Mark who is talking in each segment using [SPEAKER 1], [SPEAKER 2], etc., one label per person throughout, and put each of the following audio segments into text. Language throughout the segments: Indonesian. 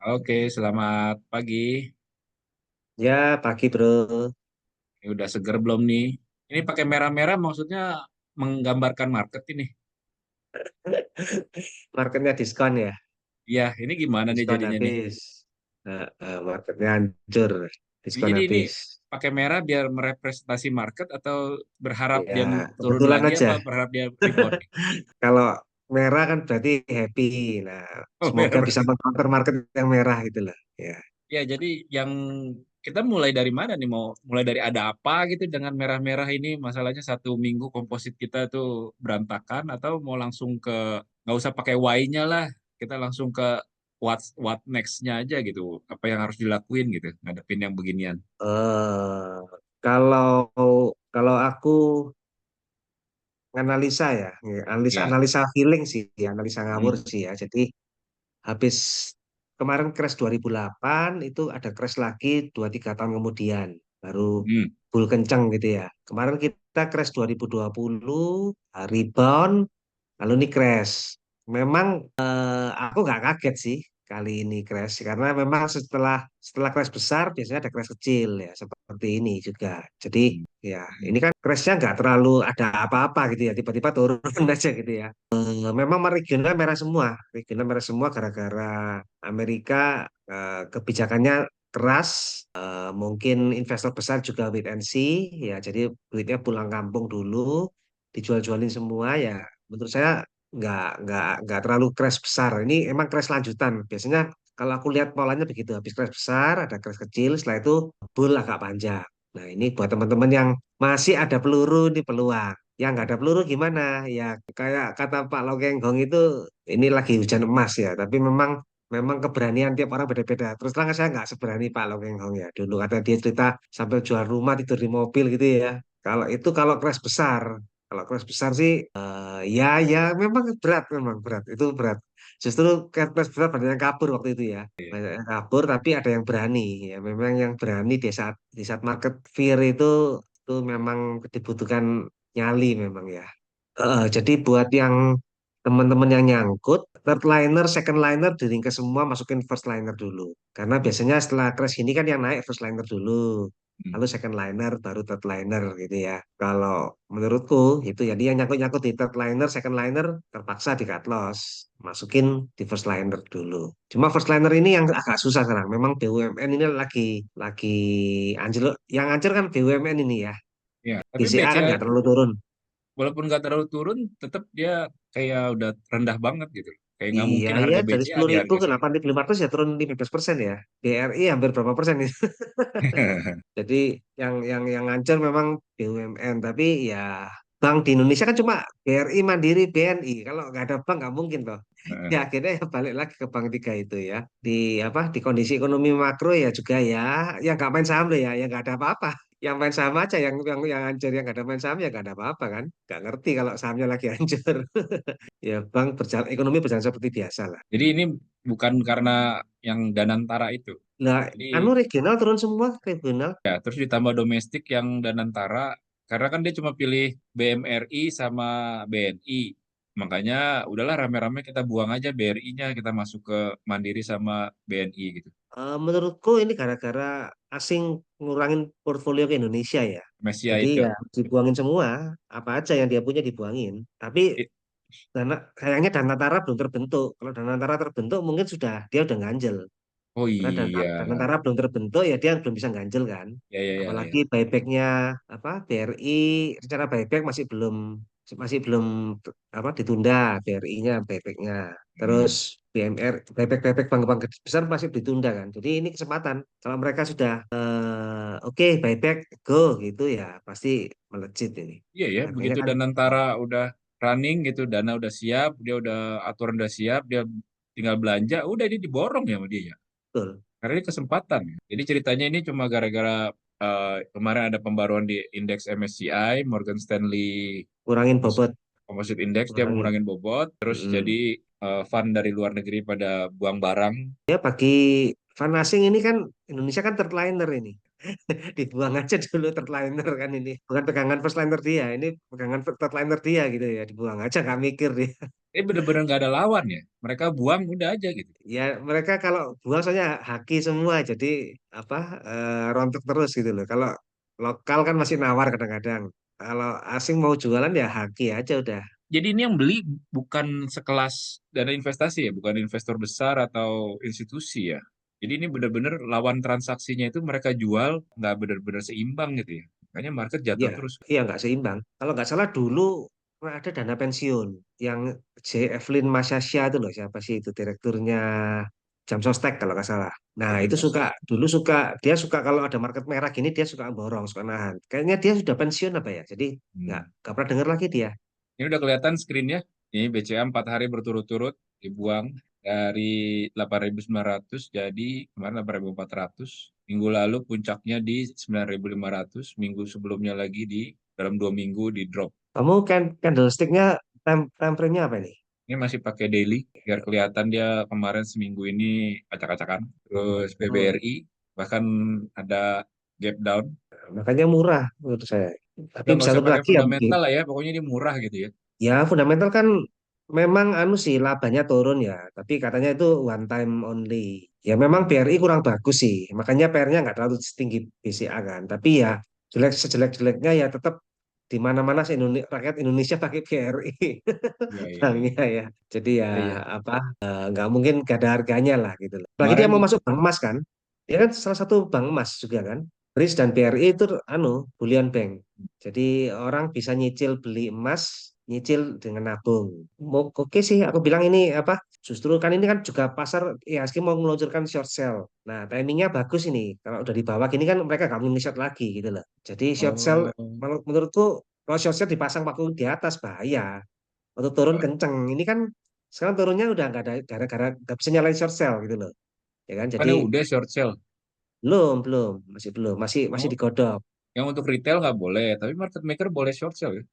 [SPEAKER 1] Oke, selamat pagi.
[SPEAKER 2] Ya, pagi bro.
[SPEAKER 1] Ini udah seger belum nih? Ini pakai merah-merah maksudnya menggambarkan market ini.
[SPEAKER 2] Marketnya diskon ya,
[SPEAKER 1] Iya, ini gimana nih
[SPEAKER 2] diskon
[SPEAKER 1] jadinya nih?
[SPEAKER 2] habis. Marketnya hancur, diskon
[SPEAKER 1] Jadi ini
[SPEAKER 2] habis.
[SPEAKER 1] pakai merah biar merepresentasi market atau berharap dia
[SPEAKER 2] Ya,
[SPEAKER 1] turun
[SPEAKER 2] kebetulan
[SPEAKER 1] lagi
[SPEAKER 2] aja.
[SPEAKER 1] apa berharap dia rebound nih?
[SPEAKER 2] Kalau merah kan berarti happy. Nah,
[SPEAKER 1] Oh, merah
[SPEAKER 2] semoga bisa
[SPEAKER 1] berarti.
[SPEAKER 2] mengcounter market yang merah gitu lah. Ya.
[SPEAKER 1] Ya, jadi yang kita mulai dari mana nih? Mau mulai dari ada apa gitu dengan merah-merah ini? Masalahnya satu minggu komposit kita tuh berantakan atau mau langsung ke nggak usah pakai Y-nya lah, kita langsung ke what next-nya aja gitu. Apa yang harus dilakuin gitu ngadepin yang beginian.
[SPEAKER 2] Eh, kalau kalau aku analisa ya, analisa
[SPEAKER 1] Ya.
[SPEAKER 2] analisa feeling sih, analisa ngawur
[SPEAKER 1] Hmm.
[SPEAKER 2] sih ya. Jadi habis kemarin crash 2008 itu ada crash lagi 2-3 tahun kemudian baru
[SPEAKER 1] Hmm.
[SPEAKER 2] bull kenceng gitu ya. Kemarin kita crash 2020, rebound, lalu ini crash. Memang aku nggak kaget sih kali ini crash karena memang setelah setelah crash besar biasanya ada crash kecil ya seperti ini juga. Jadi
[SPEAKER 1] Hmm.
[SPEAKER 2] ya
[SPEAKER 1] Hmm.
[SPEAKER 2] ini kan crashnya nggak terlalu ada apa-apa gitu ya, tiba-tiba turun aja gitu ya. Memang regional merah semua, regional merah semua gara-gara Amerika kebijakannya keras. Mungkin investor besar juga wait and see ya, jadi duitnya pulang kampung dulu, dijual-jualin semua ya. Menurut saya nggak terlalu crash besar. Ini emang crash lanjutan. Biasanya kalau aku lihat polanya begitu, habis crash besar ada crash kecil, setelah itu bull agak panjang. Nah ini buat teman-teman yang masih ada peluru, ini peluang. Yang nggak ada peluru gimana? Ya kayak kata Pak Lokenggong itu, ini lagi hujan emas ya. Tapi memang memang keberanian tiap orang beda-beda. Terus terang saya nggak seberani Pak Lokenggong ya. Dulu kata dia cerita sampai jual rumah tidur di mobil gitu ya. Kalau itu kalau crash besar. Kalau crash besar sih ya ya memang berat, memang berat. Itu berat. Justru crash besar banyak yang kabur waktu itu ya.
[SPEAKER 1] Iya.
[SPEAKER 2] Banyak yang kabur tapi ada yang berani ya. Memang yang berani di saat market fear itu memang dibutuhkan nyali memang ya. Jadi buat yang teman-teman yang nyangkut, third liner, second liner diringkas semua, masukin first liner dulu. Karena biasanya setelah crash ini kan yang naik first liner dulu,
[SPEAKER 1] Hmm.
[SPEAKER 2] lalu second liner, baru third liner gitu ya. Kalau menurutku itu jadi yang nyangkut-nyangkut di third liner, second liner terpaksa di cut loss, masukin di first liner dulu. Cuma first liner ini yang agak susah sekarang. Memang BUMN ini lagi anjlok. Yang anjir kan BUMN ini ya.
[SPEAKER 1] Ya, tapi
[SPEAKER 2] BCA kan
[SPEAKER 1] BCA
[SPEAKER 2] nggak terlalu turun.
[SPEAKER 1] walaupun nggak terlalu turun, tetap dia kayak udah rendah banget gitu. Kayak nggak
[SPEAKER 2] Iya,
[SPEAKER 1] mungkin
[SPEAKER 2] iya
[SPEAKER 1] harga
[SPEAKER 2] dari
[SPEAKER 1] BCA
[SPEAKER 2] sepuluh
[SPEAKER 1] di
[SPEAKER 2] ribu
[SPEAKER 1] harga
[SPEAKER 2] ke
[SPEAKER 1] segitu.
[SPEAKER 2] 8.500 ya turun 15% ya. BRI hampir berapa persen itu. Jadi yang ngancur memang BUMN, tapi ya bank di Indonesia kan cuma BRI, Mandiri, BNI. Kalau nggak ada bank nggak mungkin toh. Ya akhirnya ya balik lagi ke bank tiga itu ya. Di apa di kondisi ekonomi makro ya juga ya, yang nggak main saham loh ya, yang nggak ada apa-apa. Yang main saham aja yang hancur, yang nggak ada main saham ya nggak ada apa-apa kan. Nggak ngerti kalau sahamnya lagi hancur. Ya bank berjalan, ekonomi berjalan seperti biasa lah.
[SPEAKER 1] Jadi ini bukan karena yang Danantara itu.
[SPEAKER 2] Nah,
[SPEAKER 1] Jadi
[SPEAKER 2] anu regional turun semua regional.
[SPEAKER 1] ya, terus ditambah domestik yang Danantara, karena kan dia cuma pilih BMRI sama BNI. Makanya udahlah rame-rame kita buang aja BRI-nya, kita masuk ke Mandiri sama BNI gitu.
[SPEAKER 2] Menurutku ini gara-gara asing ngurangin portfolio ke Indonesia ya.
[SPEAKER 1] Mesia
[SPEAKER 2] Jadi
[SPEAKER 1] itu.
[SPEAKER 2] ya dibuangin semua, apa aja yang dia punya dibuangin. Tapi
[SPEAKER 1] I-
[SPEAKER 2] sayangnya Danantara belum terbentuk. Kalau Danantara terbentuk mungkin sudah dia udah ganjel.
[SPEAKER 1] Oh
[SPEAKER 2] Karena
[SPEAKER 1] iya,
[SPEAKER 2] Danantara belum terbentuk ya dia belum bisa ganjel kan.
[SPEAKER 1] ya ya ya
[SPEAKER 2] Apalagi
[SPEAKER 1] ya.
[SPEAKER 2] buybacknya apa BRI, rencana buyback masih belum apa ditunda, BRI-nya buybacknya. Terus
[SPEAKER 1] Hmm.
[SPEAKER 2] BMR buyback bank-bank besar masih ditunda kan. Jadi ini kesempatan kalau mereka sudah oke buyback go gitu ya pasti melejit ini.
[SPEAKER 1] Iya ya,
[SPEAKER 2] Harganya
[SPEAKER 1] begitu
[SPEAKER 2] kan
[SPEAKER 1] Danantara udah running gitu, dana udah siap, dia udah aturan udah siap, dia tinggal belanja, udah ini diborong ya sama dia ya.
[SPEAKER 2] betul
[SPEAKER 1] Karena ini kesempatan. Ya. Jadi ceritanya ini cuma gara-gara kemarin ada pembaruan di indeks MSCI, Morgan Stanley
[SPEAKER 2] kurangin
[SPEAKER 1] Composite
[SPEAKER 2] bobot,
[SPEAKER 1] Composite Index, dia
[SPEAKER 2] kurangin.
[SPEAKER 1] mengurangin bobot, terus jadi
[SPEAKER 2] Mm-mm.
[SPEAKER 1] fund dari luar negeri pada buang barang.
[SPEAKER 2] Ya bagi fan asing ini kan Indonesia kan third liner ini. Dibuang aja dulu third liner kan ini. Bukan pegangan first liner dia, ini pegangan third liner dia gitu ya. Dibuang aja nggak mikir dia.
[SPEAKER 1] Ini bener-bener nggak ada lawan ya. Mereka buang udah aja gitu.
[SPEAKER 2] Ya mereka kalau buang soalnya haki semua, jadi apa rontok terus gitu loh. Kalau lokal kan masih nawar kadang-kadang. Kalau asing mau jualan ya haki aja udah.
[SPEAKER 1] Jadi ini yang beli bukan sekelas dana investasi ya, bukan investor besar atau institusi ya. Jadi ini benar-benar lawan transaksinya itu mereka jual nggak benar-benar seimbang gitu ya. Makanya market
[SPEAKER 2] Ya,
[SPEAKER 1] jatuh terus.
[SPEAKER 2] iya nggak seimbang. Kalau nggak salah dulu pernah ada dana pensiun yang J. Evelyn Masasya itu loh, siapa sih itu direkturnya Jam Sostek kalau nggak salah. Nah
[SPEAKER 1] Evelyn
[SPEAKER 2] itu
[SPEAKER 1] Mas.
[SPEAKER 2] dulu dia suka kalau ada market merah gini dia suka borong, suka nahan. Kayaknya dia sudah pensiun apa ya, jadi
[SPEAKER 1] Hmm.
[SPEAKER 2] nggak pernah dengar lagi dia.
[SPEAKER 1] Ini udah kelihatan screen-nya. Ini BCA 4 hari berturut-turut dibuang dari 8.900 jadi kemarin 8.400. Minggu lalu puncaknya di 9.500. Minggu sebelumnya lagi di dalam 2 minggu di drop.
[SPEAKER 2] Kamu candlesticknya time frame-nya apa ini?
[SPEAKER 1] Ini masih pakai daily biar kelihatan dia kemarin seminggu ini acak-acakan. Terus
[SPEAKER 2] Oh,
[SPEAKER 1] PBRI bahkan ada gap down.
[SPEAKER 2] makanya murah menurut saya. Tapi
[SPEAKER 1] Udah nggak
[SPEAKER 2] bisa
[SPEAKER 1] usah
[SPEAKER 2] turun
[SPEAKER 1] pakai
[SPEAKER 2] lagi ya mungkin.
[SPEAKER 1] fundamental lah ya, pokoknya ini murah gitu ya.
[SPEAKER 2] Ya, fundamental kan memang anu sih labanya turun ya, tapi katanya itu one time only. Ya memang
[SPEAKER 1] Hmm.
[SPEAKER 2] BRI kurang bagus sih, makanya PR-nya nggak terlalu setinggi BCA kan. Tapi ya sejelek-jeleknya ya tetap di mana-mana rakyat Indonesia pakai BRI
[SPEAKER 1] Iya, iya, iya.
[SPEAKER 2] banknya ya. Jadi ya
[SPEAKER 1] Iya, iya.
[SPEAKER 2] apa nggak mungkin gak ada harganya lah gitu loh. Apalagi dia mau
[SPEAKER 1] Kemarin
[SPEAKER 2] masuk bank emas kan, dia kan salah satu bank emas juga kan. BRIS dan BRI itu anu bullion bank. Jadi orang bisa nyicil beli emas, nyicil dengan nabung. Oke sih, aku bilang ini apa? Justru kan ini kan juga pasar IHSG mau meluncurkan short sell. Nah, timingnya bagus ini. Kalau udah di bawah gini kan mereka nggak mungkin short lagi gitu loh. Jadi short sell
[SPEAKER 1] oh,
[SPEAKER 2] menurutku kalau short sell dipasang waktu di atas bahaya. Waktu turun
[SPEAKER 1] oh,
[SPEAKER 2] kenceng. Ini kan sekarang turunnya udah nggak ada gara-gara nggak bisa nyalain short sell gitu loh. Ya kan? Jadi
[SPEAKER 1] bukannya udah short sale.
[SPEAKER 2] belum, masih
[SPEAKER 1] Oh,
[SPEAKER 2] digodok.
[SPEAKER 1] yang untuk retail nggak boleh, tapi market maker boleh short sale ya.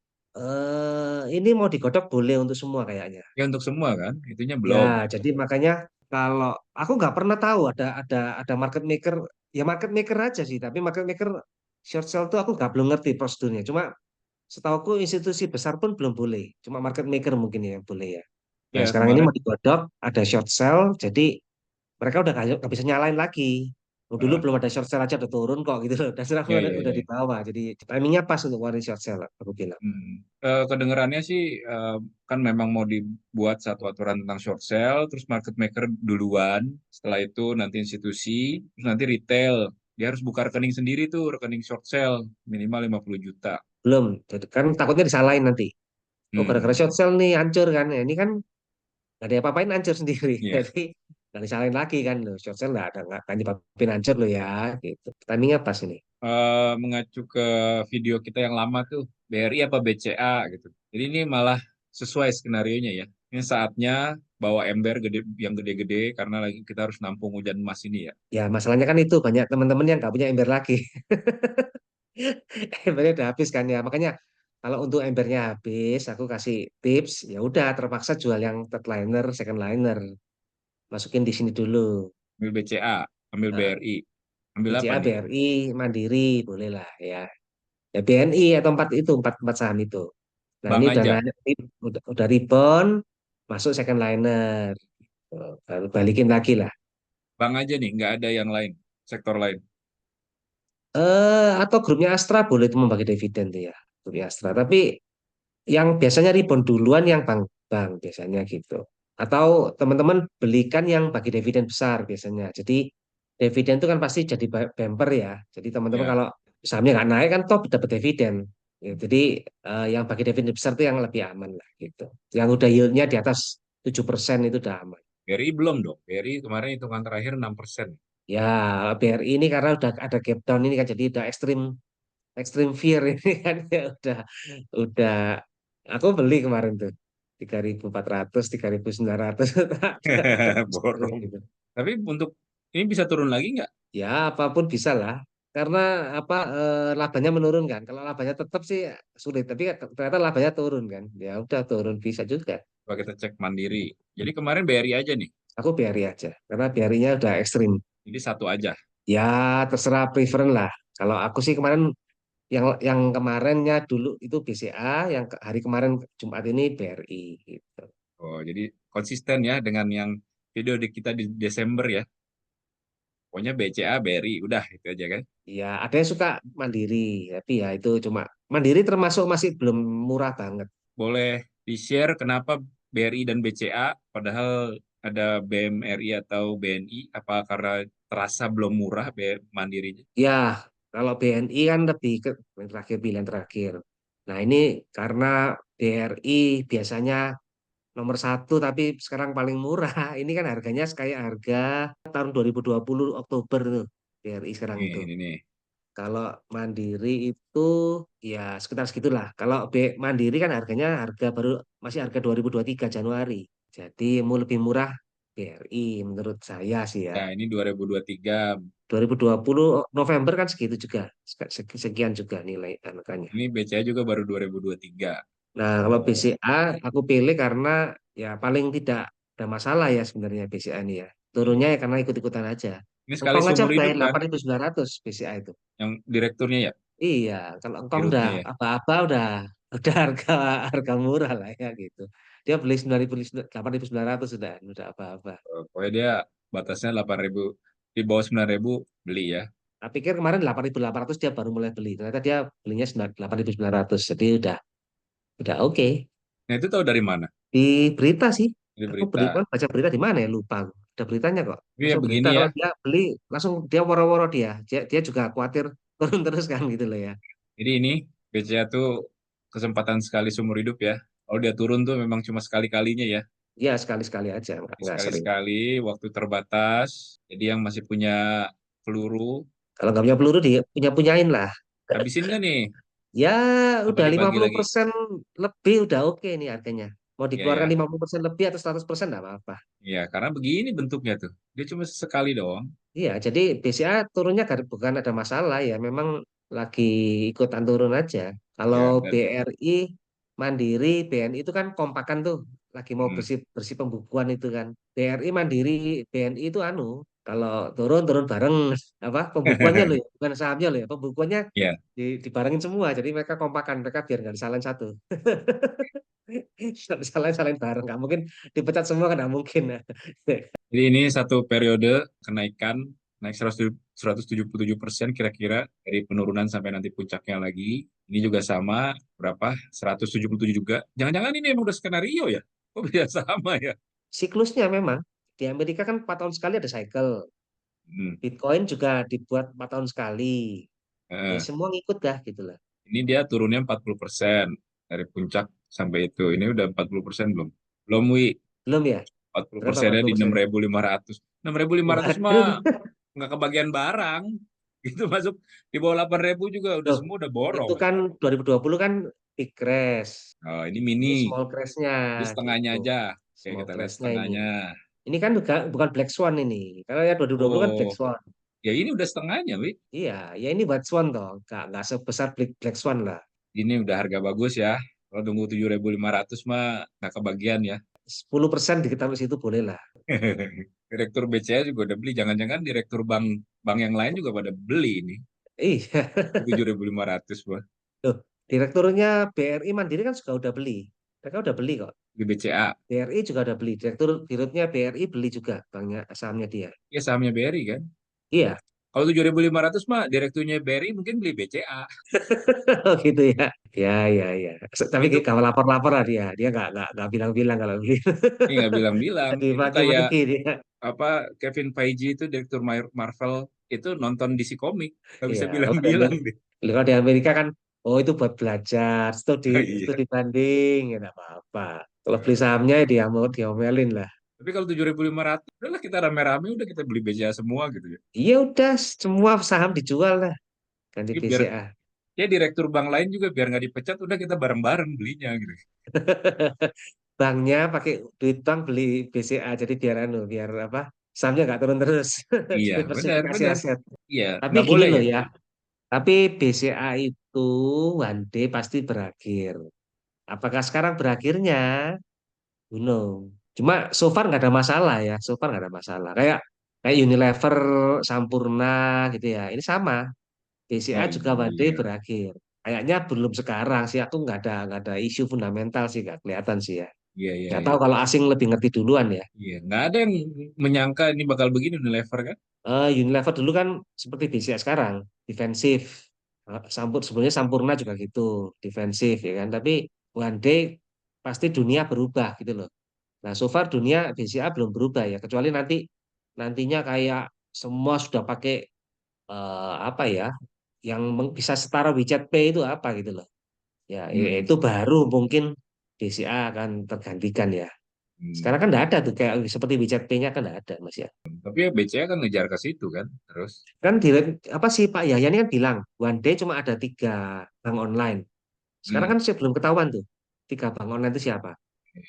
[SPEAKER 2] Ini mau digodok boleh untuk semua kayaknya.
[SPEAKER 1] Ya untuk semua kan, itunya
[SPEAKER 2] Ya,
[SPEAKER 1] belum.
[SPEAKER 2] jadi makanya kalau aku nggak pernah tahu ada market maker, ya market maker aja sih. Tapi market maker short sell tuh aku nggak belum ngerti prosedurnya. Cuma setauku institusi besar pun belum boleh. Cuma market maker mungkin ya yang boleh ya. Nah
[SPEAKER 1] Ya
[SPEAKER 2] sekarang ini
[SPEAKER 1] kemarin,
[SPEAKER 2] mau digodok, ada short sell, jadi mereka udah nggak bisa nyalain lagi. Dulu
[SPEAKER 1] ah,
[SPEAKER 2] belum ada short sell aja udah turun kok gitu loh. Dan sekarang
[SPEAKER 1] ya, ya,
[SPEAKER 2] udah di
[SPEAKER 1] ya.
[SPEAKER 2] bawah. Jadi timingnya pas untuk warin short sell aku bilang.
[SPEAKER 1] Kedengarannya sih kan memang mau dibuat satu aturan tentang short sale, terus market maker duluan, setelah itu nanti institusi, terus nanti retail. Dia harus buka rekening sendiri tuh, rekening short sale, minimal 50 juta.
[SPEAKER 2] Belum, jadi kan takutnya disalahin nanti. Oh gara-gara
[SPEAKER 1] Hmm,
[SPEAKER 2] short sell nih hancur kan. Ya, ini kan nggak ada apa-apain hancur sendiri.
[SPEAKER 1] ya.
[SPEAKER 2] Jadi nggak disalahin lagi kan loh. Short sale nggak nyebabin hancur loh ya. Gitu. Timingnya pas ini.
[SPEAKER 1] Mengacu ke video kita yang lama tuh, BRI apa BCA gitu. Jadi ini malah sesuai skenarionya ya. Ini saatnya bawa ember gede, yang gede-gede karena lagi kita harus nampung hujan emas ini ya.
[SPEAKER 2] Ya masalahnya kan itu banyak teman-teman yang nggak punya ember lagi. Embernya udah habis kan ya. Makanya kalau untuk embernya habis, aku kasih tips. Ya udah terpaksa jual yang third liner, second liner. Masukin di sini dulu.
[SPEAKER 1] Ambil BCA, ambil
[SPEAKER 2] Nah,
[SPEAKER 1] BRI, ambil apa
[SPEAKER 2] BCA,
[SPEAKER 1] nih?
[SPEAKER 2] BRI, Mandiri, boleh lah ya. Ya BNI atau empat empat saham itu. Nah ini
[SPEAKER 1] Bank
[SPEAKER 2] udah
[SPEAKER 1] aja,
[SPEAKER 2] naik, udah rebound, masuk second liner. Baru balikin lagi lah.
[SPEAKER 1] bank aja nih, nggak ada yang lain, sektor lain.
[SPEAKER 2] Atau grupnya Astra boleh itu membagi dividen tuh ya. Grupnya Astra. Tapi yang biasanya rebound duluan yang bank-bank biasanya gitu. Atau teman-teman belikan yang bagi dividen besar biasanya. Jadi dividen itu kan pasti jadi bumper ya. Jadi teman-teman
[SPEAKER 1] Ya,
[SPEAKER 2] kalau sahamnya nggak naik kan top dapat dividen. Ya, jadi yang bagi dividen besar itu yang lebih aman lah gitu. Yang udah yieldnya di atas 7% itu udah aman.
[SPEAKER 1] BRI belum dong. BRI kemarin hitungan terakhir 6%.
[SPEAKER 2] Ya BRI ini karena udah ada gap down ini kan jadi udah ekstrim ekstrim fear ini kan ya udah aku beli kemarin tuh 3.400 3.900
[SPEAKER 1] Borong.
[SPEAKER 2] gitu.
[SPEAKER 1] Tapi untuk ini bisa turun lagi nggak?
[SPEAKER 2] Ya apapun bisa lah karena apa labanya menurun kan kalau labanya tetap sih sulit tapi ternyata labanya turun kan ya udah turun bisa juga
[SPEAKER 1] Coba kita cek mandiri. Jadi kemarin BRI aja nih.
[SPEAKER 2] aku BRI aja karena BRI-nya udah ekstrim
[SPEAKER 1] Jadi satu aja.
[SPEAKER 2] ya terserah preferen lah kalau aku sih kemarin yang kemarinnya dulu itu BCA yang hari kemarin Jumat ini BRI gitu.
[SPEAKER 1] Oh, jadi konsisten ya dengan yang video di kita di Desember ya. Pokoknya BCA, BRI, udah itu aja kan.
[SPEAKER 2] Ya, ada yang suka mandiri, tapi ya itu cuma mandiri termasuk masih belum murah banget.
[SPEAKER 1] Boleh di-share kenapa BRI dan BCA, padahal ada BMRI atau BNI, apa karena terasa belum murah mandirinya?
[SPEAKER 2] Ya, kalau BNI kan lebih ke yang terakhir pilihan terakhir. Nah, ini karena BRI biasanya nomor satu tapi sekarang paling murah. Ini kan harganya kayak harga tahun 2020 Oktober tuh BRI sekarang itu.
[SPEAKER 1] Ini nih.
[SPEAKER 2] Kalau Mandiri itu ya sekitar segitulah. Kalau Mandiri kan harganya harga baru masih harga 2023 Januari. Jadi mau lebih murah BRI menurut saya sih ya.
[SPEAKER 1] Ya, ini 2023.
[SPEAKER 2] 2020 November kan segitu juga. Sekian juga nilai angkanya.
[SPEAKER 1] Ini BCA juga baru 2023.
[SPEAKER 2] Nah, kalau
[SPEAKER 1] Oh,
[SPEAKER 2] BCA aku pilih karena ya paling tidak ada masalah ya sebenarnya BCA ini ya. Turunnya ya karena ikut-ikutan aja.
[SPEAKER 1] ini sekali
[SPEAKER 2] Engkong aja
[SPEAKER 1] seumur
[SPEAKER 2] udah
[SPEAKER 1] hidup kan,
[SPEAKER 2] 8.900 BCA itu.
[SPEAKER 1] yang direkturnya ya,
[SPEAKER 2] Iya, kalau engkong udah
[SPEAKER 1] dirutnya ya.
[SPEAKER 2] apa-apa udah harga harga murah lah ya gitu. Dia beli 8.900 sudah apa-apa.
[SPEAKER 1] Pokoknya dia batasnya 8.000, di bawah 9.000 beli ya.
[SPEAKER 2] Tapi pikir kemarin 8.800 dia baru mulai beli. Ternyata dia belinya 8.900. Jadi udah oke.
[SPEAKER 1] Nah itu tahu dari mana?
[SPEAKER 2] Di berita sih.
[SPEAKER 1] Di
[SPEAKER 2] Aku beri,
[SPEAKER 1] berita.
[SPEAKER 2] baca berita di mana ya lupa. Aku. Ada beritanya kok.
[SPEAKER 1] Ini ya
[SPEAKER 2] Langsung berita
[SPEAKER 1] begini ya,
[SPEAKER 2] kalau dia beli langsung dia woro-woro dia juga khawatir turun terus kan gitu loh ya.
[SPEAKER 1] jadi ini BCA tuh kesempatan sekali seumur hidup ya. Kalau dia turun tuh memang cuma sekali-kalinya ya.
[SPEAKER 2] Ya sekali-sekali aja nggak sering.
[SPEAKER 1] Sekali-sekali, waktu terbatas. Jadi yang masih punya peluru,
[SPEAKER 2] Kalau nggak punya peluru dia punyain lah.
[SPEAKER 1] habisin nggak nih?
[SPEAKER 2] Ya
[SPEAKER 1] Apa
[SPEAKER 2] udah lima
[SPEAKER 1] dibagi
[SPEAKER 2] puluh
[SPEAKER 1] lagi?
[SPEAKER 2] persen lebih udah oke nih harganya. Mau
[SPEAKER 1] Iya
[SPEAKER 2] dikeluarkan
[SPEAKER 1] ya.
[SPEAKER 2] 50% lebih atau 100% nggak apa-apa.
[SPEAKER 1] Iya, karena begini bentuknya tuh. Dia cuma sekali doang.
[SPEAKER 2] Iya, jadi BCA turunnya bukan ada masalah ya, memang lagi ikutan turun aja. Kalau
[SPEAKER 1] Ya, dan
[SPEAKER 2] BRI, Mandiri, BNI itu kan kompakan tuh, lagi mau
[SPEAKER 1] hmm.
[SPEAKER 2] bersih bersih pembukuan itu kan. BRI, Mandiri, BNI itu kalau turun turun bareng apa pembukuannya loh ya, bukan sahamnya loh ya, pembukuannya
[SPEAKER 1] Ya,
[SPEAKER 2] dibarengin semua, jadi mereka kompakan, mereka biar nggak disalahin satu, disalahin bareng, nggak mungkin dipecat semua kan nggak mungkin.
[SPEAKER 1] jadi ini satu periode kenaikan naik 177% kira-kira dari penurunan sampai nanti puncaknya lagi. Ini juga sama berapa? 177 juga. Jangan-jangan ini emang udah skenario ya? Kok bisa sama ya?
[SPEAKER 2] Siklusnya memang di Amerika kan 4 tahun sekali ada cycle.
[SPEAKER 1] Hmm.
[SPEAKER 2] Bitcoin juga dibuat 4 tahun sekali. Ya
[SPEAKER 1] Eh,
[SPEAKER 2] semua ngikut dah gitu lah.
[SPEAKER 1] ini dia turunnya 40% dari puncak sampai itu. Ini udah 40% belum? Belum, Wi.
[SPEAKER 2] Belum ya?
[SPEAKER 1] Empat puluh
[SPEAKER 2] Berapa
[SPEAKER 1] persennya di
[SPEAKER 2] 40%?
[SPEAKER 1] 6.500. 6.500 mah
[SPEAKER 2] Waduh.
[SPEAKER 1] nggak kebagian barang. Itu masuk di bawah 8.000 juga udah
[SPEAKER 2] Loh,
[SPEAKER 1] semua udah borong.
[SPEAKER 2] itu kan 2020 kan big crash.
[SPEAKER 1] Oh, ini mini.
[SPEAKER 2] Ini small crash-nya
[SPEAKER 1] Ini setengahnya
[SPEAKER 2] gitu.
[SPEAKER 1] aja. Oke,
[SPEAKER 2] Small
[SPEAKER 1] kita lihat
[SPEAKER 2] crash-nya ini.
[SPEAKER 1] setengahnya.
[SPEAKER 2] Ini kan juga bukan black swan ini. Karena ya 2020 kan black
[SPEAKER 1] Oh,
[SPEAKER 2] swan.
[SPEAKER 1] ya ini udah setengahnya, Wi.
[SPEAKER 2] Iya, ya ini white swan toh. Nggak sebesar black swan lah.
[SPEAKER 1] Ini udah harga bagus ya. Kalau tunggu 7.500 mah nggak kebagian ya.
[SPEAKER 2] 10% diketahui situ boleh lah.
[SPEAKER 1] Direktur BCA juga udah beli. Jangan-jangan direktur bank bank yang lain juga pada beli ini.
[SPEAKER 2] Iya.
[SPEAKER 1] 7.500 mah
[SPEAKER 2] Loh, direkturnya BRI Mandiri kan juga udah beli. Mereka udah beli kok.
[SPEAKER 1] di BCA.
[SPEAKER 2] BRI juga udah beli. Direkturnya BRI beli juga banknya sahamnya dia.
[SPEAKER 1] Ya sahamnya BRI kan.
[SPEAKER 2] Iya,
[SPEAKER 1] Kalau 7.500 mah direkturnya BRI mungkin beli BCA.
[SPEAKER 2] oh gitu ya. Ya, ya, ya. Tapi
[SPEAKER 1] Itu
[SPEAKER 2] kalau lapor-lapor lah dia. Dia nggak bilang-bilang kalau beli.
[SPEAKER 1] ini nggak bilang-bilang.
[SPEAKER 2] Jadi
[SPEAKER 1] Itu kayak
[SPEAKER 2] maki-maki dia.
[SPEAKER 1] apa, Kevin Feige itu direktur Marvel itu nonton DC Comic. Nggak
[SPEAKER 2] Iya,
[SPEAKER 1] bisa
[SPEAKER 2] oh,
[SPEAKER 1] bilang-bilang deh.
[SPEAKER 2] kalau di Amerika kan, oh itu buat belajar,
[SPEAKER 1] Iya.
[SPEAKER 2] studi banding, ya nggak apa-apa. Kalau beli
[SPEAKER 1] Eh,
[SPEAKER 2] sahamnya ya dia mau diomelin lah.
[SPEAKER 1] Tapi kalau 7.500, udahlah kita rame-rame udah kita beli BCA semua gitu ya.
[SPEAKER 2] Iya udah, semua saham dijual lah. Ganti
[SPEAKER 1] Jadi biar
[SPEAKER 2] BCA.
[SPEAKER 1] ya direktur bank lain juga biar nggak dipecat, udah kita bareng-bareng belinya gitu.
[SPEAKER 2] Banknya pakai duit bank beli BCA jadi biar apa sahamnya nggak turun terus
[SPEAKER 1] Iya, benar,
[SPEAKER 2] diversifikasi
[SPEAKER 1] benar.
[SPEAKER 2] aset.
[SPEAKER 1] Iya,
[SPEAKER 2] Tapi
[SPEAKER 1] nggak
[SPEAKER 2] gini
[SPEAKER 1] boleh
[SPEAKER 2] loh
[SPEAKER 1] ya.
[SPEAKER 2] ya, tapi BCA itu one day pasti berakhir. Apakah sekarang berakhirnya? Belum. Cuma so far nggak ada masalah ya, so far nggak ada masalah. Kayak kayak Unilever, Sampurna gitu ya. Ini sama. BCA
[SPEAKER 1] Oh
[SPEAKER 2] juga one day
[SPEAKER 1] iya.
[SPEAKER 2] berakhir. Kayaknya belum sekarang sih. Aku nggak ada isu fundamental sih, nggak kelihatan sih ya.
[SPEAKER 1] Iya, iya,
[SPEAKER 2] Nggak
[SPEAKER 1] iya.
[SPEAKER 2] tahu kalau asing lebih ngerti duluan ya.
[SPEAKER 1] Iya, nggak ada yang menyangka ini bakal begini Unilever kan?
[SPEAKER 2] Unilever dulu kan seperti BCA sekarang, defensif. Sebenarnya Sampurna juga gitu, defensif ya kan. Tapi one day pasti dunia berubah gitu loh. Nah, so far dunia BCA belum berubah ya, kecuali nantinya kayak semua sudah pakai apa ya, yang bisa setara WeChat Pay itu apa gitu loh. Ya,
[SPEAKER 1] Hmm.
[SPEAKER 2] itu baru mungkin BCA akan tergantikan ya.
[SPEAKER 1] Hmm.
[SPEAKER 2] Sekarang kan nggak ada tuh kayak seperti WeChat Pay-nya kan nggak ada Mas ya.
[SPEAKER 1] Tapi ya BCA kan ngejar ke situ kan, terus.
[SPEAKER 2] Kan di apa sih Pak Yahya ini kan bilang one day cuma ada tiga bank online. Sekarang
[SPEAKER 1] Hmm.
[SPEAKER 2] kan saya belum ketahuan tuh tiga bank online itu siapa.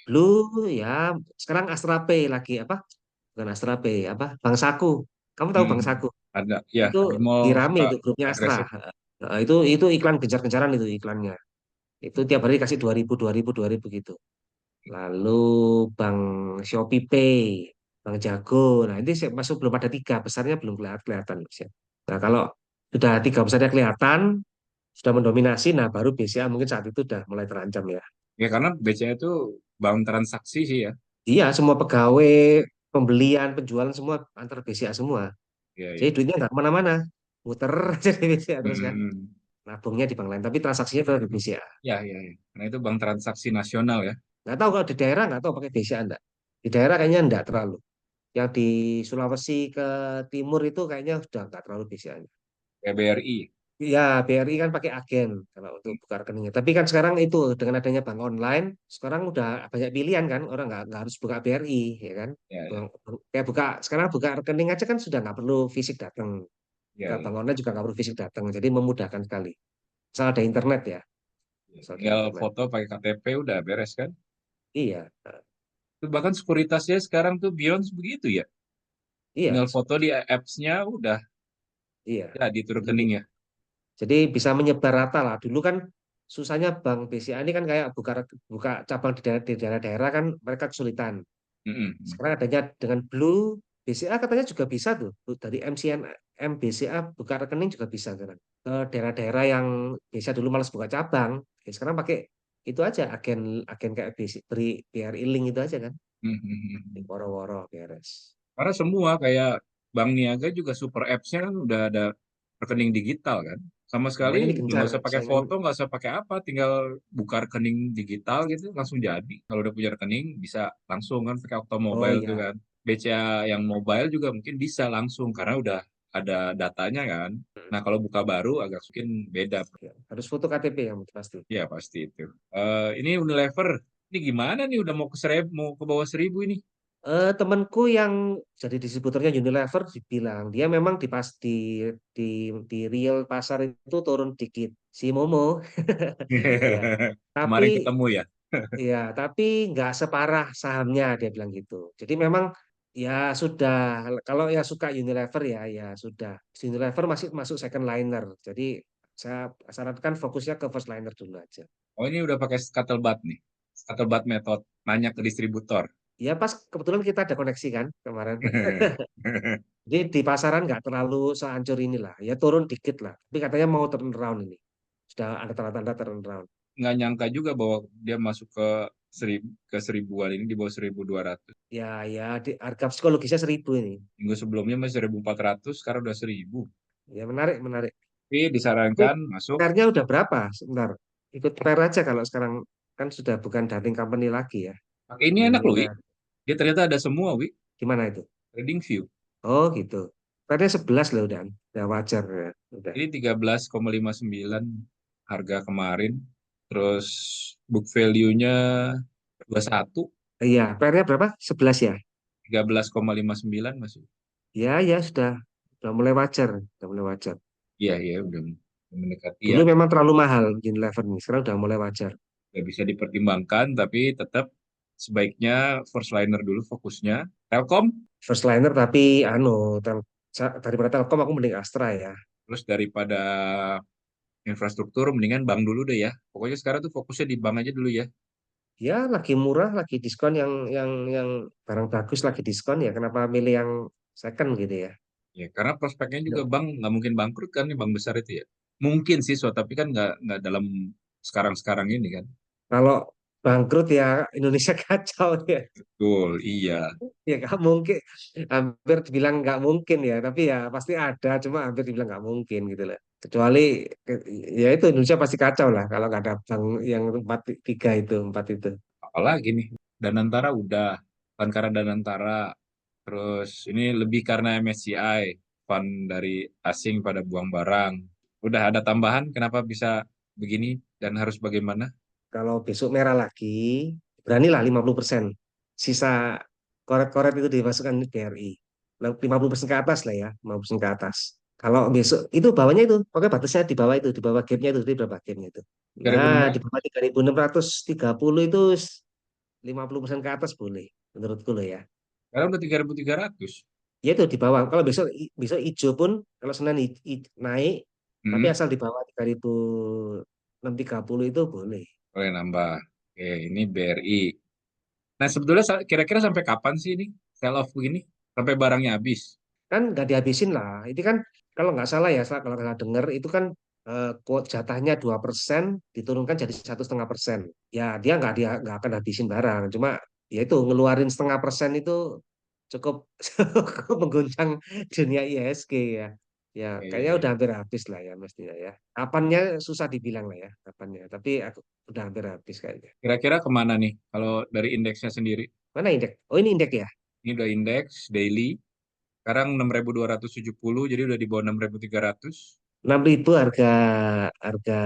[SPEAKER 2] Blue ya sekarang Astra Pay lagi apa? Bukan Astra Pay apa? Bank Saku. Kamu tahu
[SPEAKER 1] Hmm.
[SPEAKER 2] Bank Saku?
[SPEAKER 1] Ada, ya
[SPEAKER 2] Itu
[SPEAKER 1] di mall
[SPEAKER 2] dirame
[SPEAKER 1] suka
[SPEAKER 2] itu grupnya Astra.
[SPEAKER 1] agresif.
[SPEAKER 2] Itu iklan gencar-gencaran itu iklannya. Itu tiap hari kasih 2.000 2.000 2.000 gitu. Lalu Bank Shopee Pay, Bank Jago. Nah, ini masuk belum ada tiga besarnya belum kelihatan. Mas, ya. Nah, kalau sudah tiga besarnya kelihatan, sudah mendominasi, nah baru BCA mungkin saat itu sudah mulai terancam ya.
[SPEAKER 1] Ya karena BCA itu bank transaksi sih ya.
[SPEAKER 2] Iya, semua pegawai, pembelian, penjualan semua antar BCA semua.
[SPEAKER 1] Iya,
[SPEAKER 2] Jadi
[SPEAKER 1] iya.
[SPEAKER 2] duitnya nggak kemana-mana, muter aja di BCA terus kan.
[SPEAKER 1] Hmm.
[SPEAKER 2] Nabungnya di bank lain, tapi transaksinya tetap di BCA.
[SPEAKER 1] Ya, ya, ya. Karena itu bank transaksi nasional ya.
[SPEAKER 2] Nggak tahu kalau di daerah nggak tahu pakai BCA enggak. Di daerah kayaknya enggak terlalu. Yang di Sulawesi ke timur itu kayaknya sudah nggak terlalu BCA-nya.
[SPEAKER 1] Kayak BRI.
[SPEAKER 2] Ya, BRI kan pakai agen kalau untuk buka rekeningnya. Tapi kan sekarang itu dengan adanya bank online, sekarang udah banyak pilihan kan. Orang nggak harus buka BRI, ya kan.
[SPEAKER 1] Ya, ya,
[SPEAKER 2] Kayak sekarang buka rekening aja kan sudah nggak perlu fisik datang.
[SPEAKER 1] ya,
[SPEAKER 2] Ke
[SPEAKER 1] ya.
[SPEAKER 2] bank online juga nggak perlu fisik datang. Jadi memudahkan sekali. Asal ada internet ya.
[SPEAKER 1] Ya,
[SPEAKER 2] Asal ada
[SPEAKER 1] tinggal
[SPEAKER 2] internet.
[SPEAKER 1] foto pakai KTP udah beres kan.
[SPEAKER 2] Iya,
[SPEAKER 1] Itu bahkan sekuritasnya sekarang tuh Beyond begitu ya.
[SPEAKER 2] iya,
[SPEAKER 1] Tinggal foto di apps-nya udah
[SPEAKER 2] iya.
[SPEAKER 1] jadi itu
[SPEAKER 2] Jadi
[SPEAKER 1] rekening ya.
[SPEAKER 2] Jadi bisa menyebar rata lah. Dulu kan susahnya Bank BCA ini kan kayak buka buka cabang di daerah-daerah kan mereka kesulitan.
[SPEAKER 1] Mm-mm.
[SPEAKER 2] Sekarang adanya dengan Blue BCA katanya juga bisa tuh dari MCN MBCA buka rekening juga bisa sekarang. Ke daerah-daerah yang biasa dulu malas buka cabang, ya sekarang pakai itu aja agen agen kayak beri BRI Link itu aja kan. Di
[SPEAKER 1] Mm-mm.
[SPEAKER 2] woro-woro beres.
[SPEAKER 1] Karena semua kayak Bank Niaga juga super apps-nya kan udah ada rekening digital kan. Sama sekali
[SPEAKER 2] Makanya ini
[SPEAKER 1] udah
[SPEAKER 2] gencar
[SPEAKER 1] nggak usah pakai
[SPEAKER 2] saingan.
[SPEAKER 1] foto, nggak usah pakai apa, tinggal buka rekening digital gitu langsung jadi. Kalau udah punya rekening bisa langsung kan pakai
[SPEAKER 2] Oh
[SPEAKER 1] Oktomobile tuh
[SPEAKER 2] iya,
[SPEAKER 1] kan. BCA yang mobile juga mungkin bisa langsung karena udah ada datanya kan. Nah kalau buka baru agak mungkin beda.
[SPEAKER 2] ya. Harus foto KTP yang pasti.
[SPEAKER 1] Ya pasti itu. Ini Unilever, ini gimana nih udah mau ke 1.000, mau ke bawah 1.000 ini?
[SPEAKER 2] Temanku yang jadi distributornya Unilever dibilang dia memang di di real pasar itu turun dikit si Momo ya tapi
[SPEAKER 1] Kemarin ketemu ya.
[SPEAKER 2] tapi nggak separah sahamnya dia bilang gitu jadi memang ya sudah kalau ya suka Unilever ya sudah Unilever masih masuk second liner jadi saya sarankan fokusnya ke first liner dulu aja.
[SPEAKER 1] Oh ini udah pakai scuttlebutt nih. Scuttlebutt method. Nanya ke distributor.
[SPEAKER 2] Ya pas kebetulan kita ada koneksi kan kemarin. Jadi di pasaran nggak terlalu sehancur inilah, ya turun dikit lah. Tapi katanya mau turn around ini. Sudah ada tanda-tanda turn around.
[SPEAKER 1] Nggak nyangka juga bahwa dia masuk ke seribuan ini di bawah 1.200.
[SPEAKER 2] Ya harga psikologisnya 1.000 ini.
[SPEAKER 1] Minggu sebelumnya masih 1.400, sekarang udah 1.000.
[SPEAKER 2] Ya menarik, menarik.
[SPEAKER 1] Tapi
[SPEAKER 2] Tapi
[SPEAKER 1] disarankan masuk.
[SPEAKER 2] pairnya udah berapa? Sebentar. Ikut pair aja kalau sekarang kan sudah bukan darling company lagi ya.
[SPEAKER 1] Pakai ini enak loh, Wi.
[SPEAKER 2] Ininya
[SPEAKER 1] Dia ternyata ada semua, Wi.
[SPEAKER 2] gimana itu?
[SPEAKER 1] Trading View.
[SPEAKER 2] Oh gitu. Pairnya 11 loh udah. Udah wajar ya. Udah.
[SPEAKER 1] Ini 13,59 harga kemarin. Terus book value-nya 21,
[SPEAKER 2] Iya, pairnya berapa? 11 ya.
[SPEAKER 1] 13,59 masuk.
[SPEAKER 2] Ya sudah mulai wajar, sudah mulai wajar.
[SPEAKER 1] Iya, iya, udah mendekati ya.
[SPEAKER 2] Dulu memang terlalu mahal Unilever nih, sekarang udah mulai wajar.
[SPEAKER 1] Nggak bisa dipertimbangkan, tapi tetap sebaiknya first liner dulu fokusnya. Telkom,
[SPEAKER 2] First liner tapi daripada Telkom aku mending Astra ya.
[SPEAKER 1] terus daripada infrastruktur, mendingan bank dulu deh ya. Pokoknya sekarang tuh fokusnya di bank aja dulu ya.
[SPEAKER 2] Ya lagi murah, lagi diskon yang barang bagus lagi diskon ya. Kenapa milih yang second gitu ya?
[SPEAKER 1] Ya, karena prospeknya juga
[SPEAKER 2] Ya.
[SPEAKER 1] bank nggak mungkin bangkrut kan, nih bank besar itu ya. Mungkin sih, so, tapi kan nggak dalam sekarang-sekarang ini kan.
[SPEAKER 2] Kalau bangkrut ya Indonesia kacau ya.
[SPEAKER 1] Betul, iya.
[SPEAKER 2] Ya nggak mungkin, hampir dibilang nggak mungkin ya, tapi ya pasti ada, cuma hampir dibilang nggak mungkin gitu loh. Kecuali ya itu Indonesia pasti kacau lah kalau nggak ada bank yang empat tiga itu empat itu.
[SPEAKER 1] Apalagi nih, Danantara udah, bukan karena Danantara, terus ini lebih karena MSCI, fund dari asing pada buang barang. Udah ada tambahan, kenapa bisa begini dan harus bagaimana?
[SPEAKER 2] Kalau besok merah lagi, beranilah 50%. Sisa koret-koret itu dimasukkan ke BRI. 50% ke atas lah ya, 50% ke atas. Kalau besok itu bawahnya itu, pokoknya batasnya di bawah itu, di bawah gapnya itu, di berapa gapnya itu. Nah, di
[SPEAKER 1] 3.600,
[SPEAKER 2] bawah 3.630 itu 50% ke atas boleh, menurutku loh ya.
[SPEAKER 1] sekarang udah 3.300.
[SPEAKER 2] Ya itu di bawah. Kalau besok besok hijau pun, kalau Senin naik, tapi
[SPEAKER 1] Hmm,
[SPEAKER 2] asal di bawah 3.630 itu boleh.
[SPEAKER 1] boleh nambah. Oke, ini BRI. Nah, sebetulnya kira-kira sampai kapan sih ini sell off begini? Sampai barangnya habis.
[SPEAKER 2] Kan nggak dihabisin lah. Ini kan kalau nggak salah ya, kalau nggak dengar itu kan quote jatahnya 2% diturunkan jadi 1,5%. Ya dia nggak akan habisin barang. Cuma ya itu ngeluarin 0,5% itu cukup cukup mengguncang dunia IHSG ya. Ya kayaknya udah
[SPEAKER 1] Oke.
[SPEAKER 2] hampir habis lah ya mestinya ya. Kapannya susah dibilang lah ya kapannya. Tapi aku udah hampir habis kayaknya.
[SPEAKER 1] Kira-kira kemana nih kalau dari indeksnya sendiri?
[SPEAKER 2] Mana indeks? Oh ini indeks ya.
[SPEAKER 1] Ini udah indeks daily. Sekarang 6.270, jadi udah di bawah 6.300.
[SPEAKER 2] 6.000 harga harga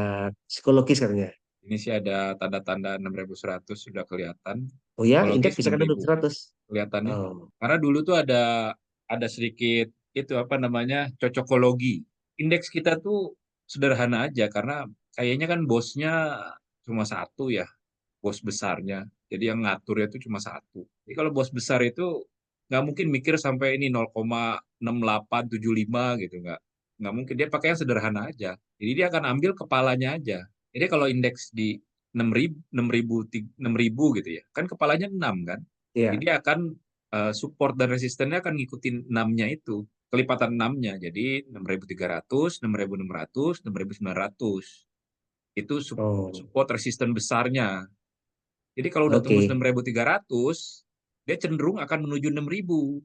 [SPEAKER 2] psikologis katanya.
[SPEAKER 1] Ini sih ada tanda-tanda 6.100 sudah kelihatan.
[SPEAKER 2] Oh ya,
[SPEAKER 1] Psikologis
[SPEAKER 2] indeks bisa
[SPEAKER 1] enam
[SPEAKER 2] kan
[SPEAKER 1] ribu
[SPEAKER 2] 100.
[SPEAKER 1] kelihatannya.
[SPEAKER 2] Oh,
[SPEAKER 1] Karena dulu tuh ada sedikit itu apa namanya cocokologi. Indeks kita tuh sederhana aja karena kayaknya kan bosnya cuma satu ya, bos besarnya. Jadi yang ngaturnya itu cuma satu. Jadi kalau bos besar itu nggak mungkin mikir sampai ini 0,6875 gitu, nggak mungkin. Dia pakai yang sederhana aja. Jadi dia akan ambil kepalanya aja. Jadi kalau indeks di 6.000 gitu ya, kan kepalanya 6 kan. Jadi
[SPEAKER 2] iya.
[SPEAKER 1] dia akan support dan resistennya akan ngikutin 6-nya itu, kelipatan 6-nya. Jadi 6.300, 6.600, 6.900. Itu
[SPEAKER 2] Oh,
[SPEAKER 1] support resisten besarnya. Jadi kalau udah tembus
[SPEAKER 2] oke.
[SPEAKER 1] 6.300, dia cenderung akan menuju 6.000.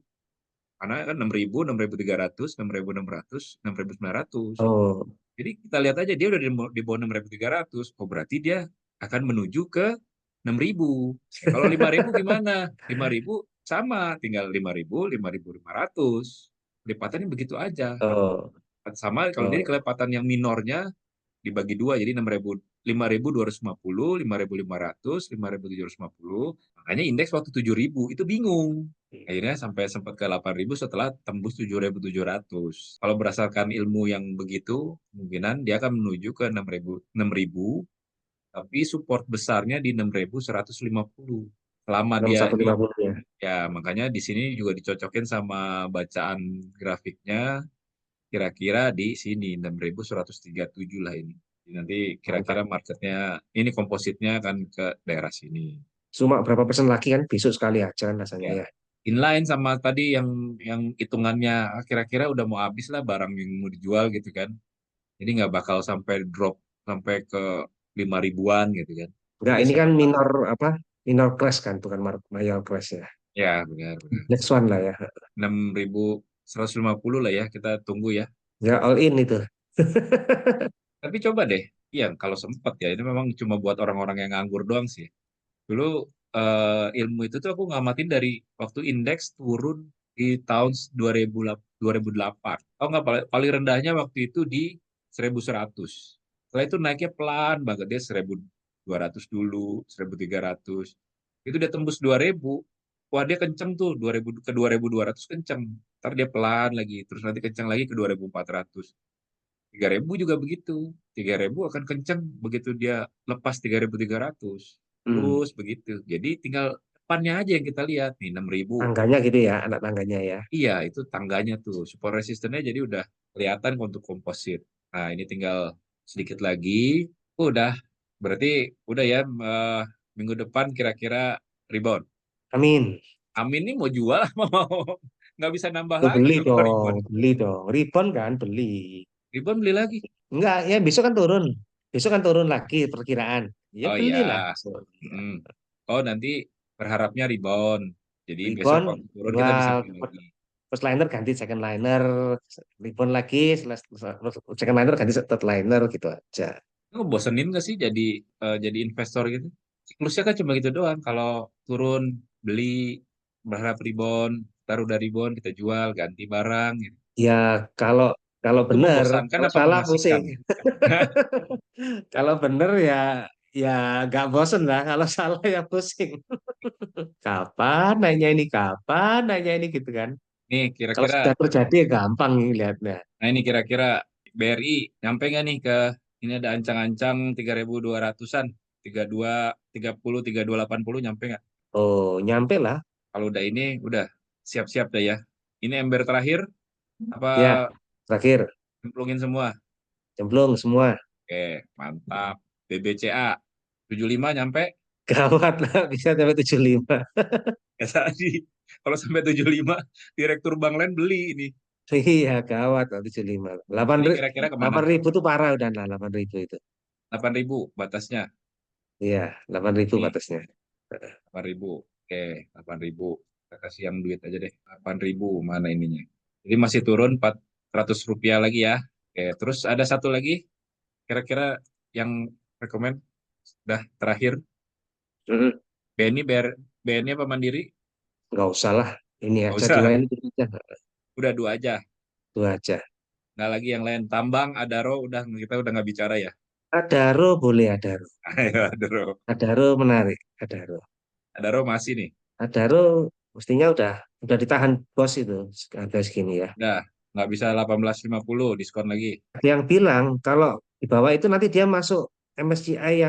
[SPEAKER 1] Karena kan 6.000, 6.300, 6.600, 6.900.
[SPEAKER 2] Oh,
[SPEAKER 1] Jadi kita lihat aja dia udah di bawah 6.300. Oh berarti dia akan menuju ke 6.000. Kalau 5.000 gimana? 5.000 sama, tinggal 5.000, 5.500. Lipatannya begitu aja.
[SPEAKER 2] oh,
[SPEAKER 1] Sama kalau dia
[SPEAKER 2] oh,
[SPEAKER 1] kelipatan yang minornya dibagi dua jadi 5.250, 5.500, 5.750. Makanya indeks waktu 7.000 itu bingung. Akhirnya sampai sempat ke 8.000 setelah tembus 7.700. Kalau berdasarkan ilmu yang begitu, kemungkinan dia akan menuju ke 6.000, tapi support besarnya di 6.150. Selama dia di
[SPEAKER 2] 6150 ya.
[SPEAKER 1] ya makanya di sini juga dicocokin sama bacaan grafiknya kira-kira di sini 6.137 lah ini. Jadi nanti kira-kira
[SPEAKER 2] Mantap.
[SPEAKER 1] marketnya ini kompositnya akan ke daerah sini.
[SPEAKER 2] Cuma berapa persen lagi kan besok sekali aja kan rasanya
[SPEAKER 1] Ya.
[SPEAKER 2] ya.
[SPEAKER 1] Inline sama tadi yang hitungannya kira-kira udah mau habis lah barang yang mau dijual gitu kan. Jadi nggak bakal sampai drop sampai ke 5.000-an gitu kan.
[SPEAKER 2] Enggak,
[SPEAKER 1] Ya
[SPEAKER 2] ini kan
[SPEAKER 1] siapa tahu.
[SPEAKER 2] minor apa? Minor crash kan, bukan major crash ya.
[SPEAKER 1] Ya benar-benar.
[SPEAKER 2] Next one lah ya.
[SPEAKER 1] 6.150 lah ya kita tunggu ya.
[SPEAKER 2] Ya all in itu.
[SPEAKER 1] Tapi coba deh, iya kalau sempat ya ini memang cuma buat orang-orang yang nganggur doang sih. Dulu ilmu itu tuh aku ngamatin dari waktu indeks turun di tahun 2008. Oh nggak, paling rendahnya waktu itu di 1.100. Setelah itu naiknya pelan banget, dia 1.200 dulu, 1.300. Itu dia tembus 2.000. Wah dia kenceng tuh, 2.000 ke 2.200 kenceng. Ntar dia pelan lagi, terus nanti kenceng lagi ke 2.400. 3.000 juga begitu. 3.000 akan kenceng begitu dia lepas 3.300.
[SPEAKER 2] Hmm.
[SPEAKER 1] Terus begitu. Jadi tinggal depannya aja yang kita lihat nih 6.000.
[SPEAKER 2] Tangganya gitu ya, anak tangganya ya.
[SPEAKER 1] Iya, itu tangganya tuh. Support resistennya jadi udah kelihatan untuk komposit. Nah, ini tinggal sedikit lagi. Udah. Berarti udah ya minggu depan kira-kira rebound.
[SPEAKER 2] Amin.
[SPEAKER 1] Amin nih mau jual apa mau nggak bisa nambah
[SPEAKER 2] Oh,
[SPEAKER 1] lagi
[SPEAKER 2] beli
[SPEAKER 1] kalau
[SPEAKER 2] dong,
[SPEAKER 1] rebound.
[SPEAKER 2] beli dong. Rebound kan beli.
[SPEAKER 1] Rebound beli lagi.
[SPEAKER 2] Enggak, ya besok kan turun. Besok kan turun lagi perkiraan. Ya
[SPEAKER 1] Oh iya.
[SPEAKER 2] belilah.
[SPEAKER 1] Mm. Oh nanti berharapnya rebound. Jadi besok
[SPEAKER 2] Rebound
[SPEAKER 1] kalau turun kita bisa
[SPEAKER 2] jual,
[SPEAKER 1] beli lagi.
[SPEAKER 2] first liner ganti second liner, rebound lagi, second liner ganti third liner gitu aja.
[SPEAKER 1] Bosenin nggak sih jadi investor gitu? Siklusnya kan cuma gitu doang. Kalau turun beli berharap rebound, taruh dari rebound kita jual ganti barang. Gitu.
[SPEAKER 2] Ya kalau kalau
[SPEAKER 1] Itu
[SPEAKER 2] bener,
[SPEAKER 1] membosankan
[SPEAKER 2] kalau
[SPEAKER 1] apa
[SPEAKER 2] salah
[SPEAKER 1] mengasihkan?
[SPEAKER 2] pusing. Kalau bener ya ya nggak bosen lah. Kalau salah ya pusing. Kapan nanya ini, kapan nanya ini gitu kan.
[SPEAKER 1] Nih
[SPEAKER 2] Kalau
[SPEAKER 1] kira-kira,
[SPEAKER 2] sudah terjadi ya gampang nih lihatnya.
[SPEAKER 1] nah ini kira-kira BRI nyampe nggak nih ke ini ada ancang-ancang 3.200-an, 32, 30, 3280 nyampe nggak?
[SPEAKER 2] Oh, nyampe lah.
[SPEAKER 1] Kalau udah ini udah siap-siap deh ya. Ini ember terakhir apa
[SPEAKER 2] Ya, terakhir
[SPEAKER 1] cemplungin semua?
[SPEAKER 2] cemplung semua.
[SPEAKER 1] Oke, mantap. BBCA 75 nyampe?
[SPEAKER 2] Gawat lah bisa sampai 75.
[SPEAKER 1] Ya tadi. Kalau sampai 75, Direktur Bank Lain beli ini.
[SPEAKER 2] Iya, gawat lah 75.
[SPEAKER 1] Ini kira-kira kemana?
[SPEAKER 2] 8.000 tuh parah udah lah 8.000 itu.
[SPEAKER 1] 8.000 batasnya.
[SPEAKER 2] Iya, 8.000
[SPEAKER 1] Nih,
[SPEAKER 2] batasnya.
[SPEAKER 1] 8.000. Oke, 8.000. Kita kasih yang duit aja deh. 8.000 mana ininya? Jadi masih turun Rp400 lagi ya. Oke, terus ada satu lagi kira-kira yang rekomend. Udah terakhir.
[SPEAKER 2] Mm,
[SPEAKER 1] BNI, BNI apa Mandiri?
[SPEAKER 2] nggak usah lah. Ini
[SPEAKER 1] Nggak
[SPEAKER 2] aja dua
[SPEAKER 1] usah.
[SPEAKER 2] ini aja.
[SPEAKER 1] Udah dua aja.
[SPEAKER 2] Dua aja.
[SPEAKER 1] Nggak lagi yang lain. Tambang, Adaro, udah kita udah nggak bicara ya.
[SPEAKER 2] Adaro boleh Adaro.
[SPEAKER 1] Ayo, Adaro.
[SPEAKER 2] Adaro menarik. Adaro.
[SPEAKER 1] Adaro masih nih.
[SPEAKER 2] Adaro mestinya udah ditahan bos itu harga segini ya.
[SPEAKER 1] Udah, nggak bisa 18.50 diskon lagi.
[SPEAKER 2] Ada yang bilang kalau di bawah itu nanti dia masuk MSCI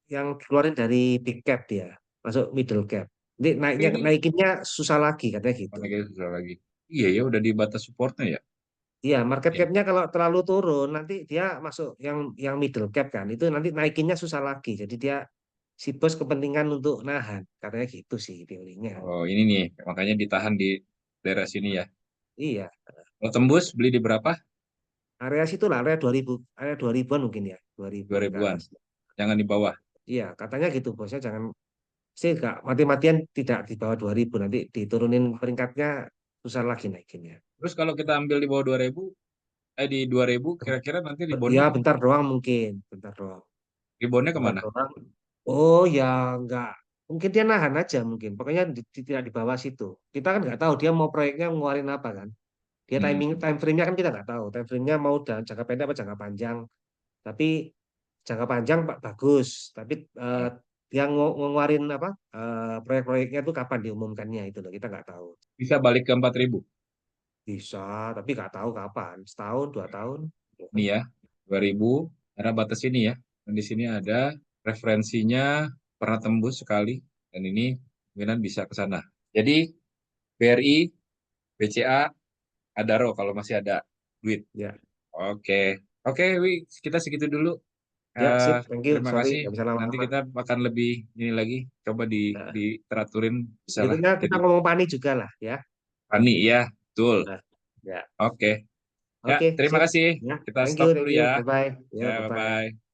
[SPEAKER 2] yang keluarin dari big cap dia, masuk middle cap. Nanti
[SPEAKER 1] Ini
[SPEAKER 2] naikinnya susah lagi katanya gitu.
[SPEAKER 1] mana kita susah lagi. Iya ya, udah di batas supportnya ya.
[SPEAKER 2] Iya, market
[SPEAKER 1] Ya.
[SPEAKER 2] capnya kalau terlalu turun nanti dia masuk yang middle cap kan. Itu nanti naikinnya susah lagi. Jadi dia si bos kepentingan untuk nahan, katanya gitu sih teorinya.
[SPEAKER 1] Oh, ini nih, makanya ditahan di daerah sini ya.
[SPEAKER 2] Iya,
[SPEAKER 1] Kalau tembus beli di berapa?
[SPEAKER 2] area situ lah, area 2000, area 2000-an mungkin ya,
[SPEAKER 1] 2
[SPEAKER 2] 2000-an ke
[SPEAKER 1] ribuan.
[SPEAKER 2] atas.
[SPEAKER 1] Jangan di bawah.
[SPEAKER 2] Iya, katanya gitu bosnya jangan sih nggak mati-matian tidak di bawah 2000 nanti diturunin peringkatnya susah lagi naikinnya.
[SPEAKER 1] Terus kalau kita ambil di bawah 2.000, di 2.000 kira-kira nanti reboundnya
[SPEAKER 2] Ya
[SPEAKER 1] kemana?
[SPEAKER 2] bentar doang mungkin, bentar doang.
[SPEAKER 1] Reboundnya
[SPEAKER 2] Bentar
[SPEAKER 1] kemana?
[SPEAKER 2] doang. Oh ya nggak, mungkin dia nahan aja mungkin. Pokoknya tidak di bawah situ. Kita kan nggak tahu dia mau proyeknya ngeluarin apa kan. Dia
[SPEAKER 1] Hmm.
[SPEAKER 2] time frame-nya kan kita nggak tahu. Time frame-nya mau dalam jangka pendek apa jangka panjang. Tapi jangka panjang Pak bagus. Tapi yang ngeluarin apa proyek-proyeknya itu kapan diumumkannya itu loh kita nggak tahu.
[SPEAKER 1] Bisa balik ke 4.000.
[SPEAKER 2] Bisa, tapi nggak tahu kapan. Setahun, 2 tahun. Ya
[SPEAKER 1] Ini
[SPEAKER 2] kan?
[SPEAKER 1] ya, 2.000. Karena batas ini ya. Dan di sini ada referensinya pernah tembus sekali. Dan ini kemungkinan bisa ke sana. Jadi BRI, BCA, Adaro kalau masih ada duit.
[SPEAKER 2] Ya,
[SPEAKER 1] Oke. Oke, Wi, kita segitu dulu.
[SPEAKER 2] ya,
[SPEAKER 1] Eh,
[SPEAKER 2] sip. Thank you.
[SPEAKER 1] Terima
[SPEAKER 2] Sorry,
[SPEAKER 1] kasih.
[SPEAKER 2] nggak bisa
[SPEAKER 1] Nanti
[SPEAKER 2] lama-lama.
[SPEAKER 1] kita akan lebih ini lagi. Coba
[SPEAKER 2] Nah,
[SPEAKER 1] diteraturin bisa lah.
[SPEAKER 2] berikutnya kita
[SPEAKER 1] Jadi
[SPEAKER 2] ngomong Pani juga lah, ya.
[SPEAKER 1] Pani ya, betul.
[SPEAKER 2] Nah, ya.
[SPEAKER 1] Oke. Ya,
[SPEAKER 2] Oke,
[SPEAKER 1] terima
[SPEAKER 2] sip.
[SPEAKER 1] kasih.
[SPEAKER 2] Ya,
[SPEAKER 1] Kita
[SPEAKER 2] thank you,
[SPEAKER 1] stop dulu
[SPEAKER 2] thank you.
[SPEAKER 1] ya.
[SPEAKER 2] Bye-bye. Ya,
[SPEAKER 1] Ya,
[SPEAKER 2] bye-bye.
[SPEAKER 1] bye-bye.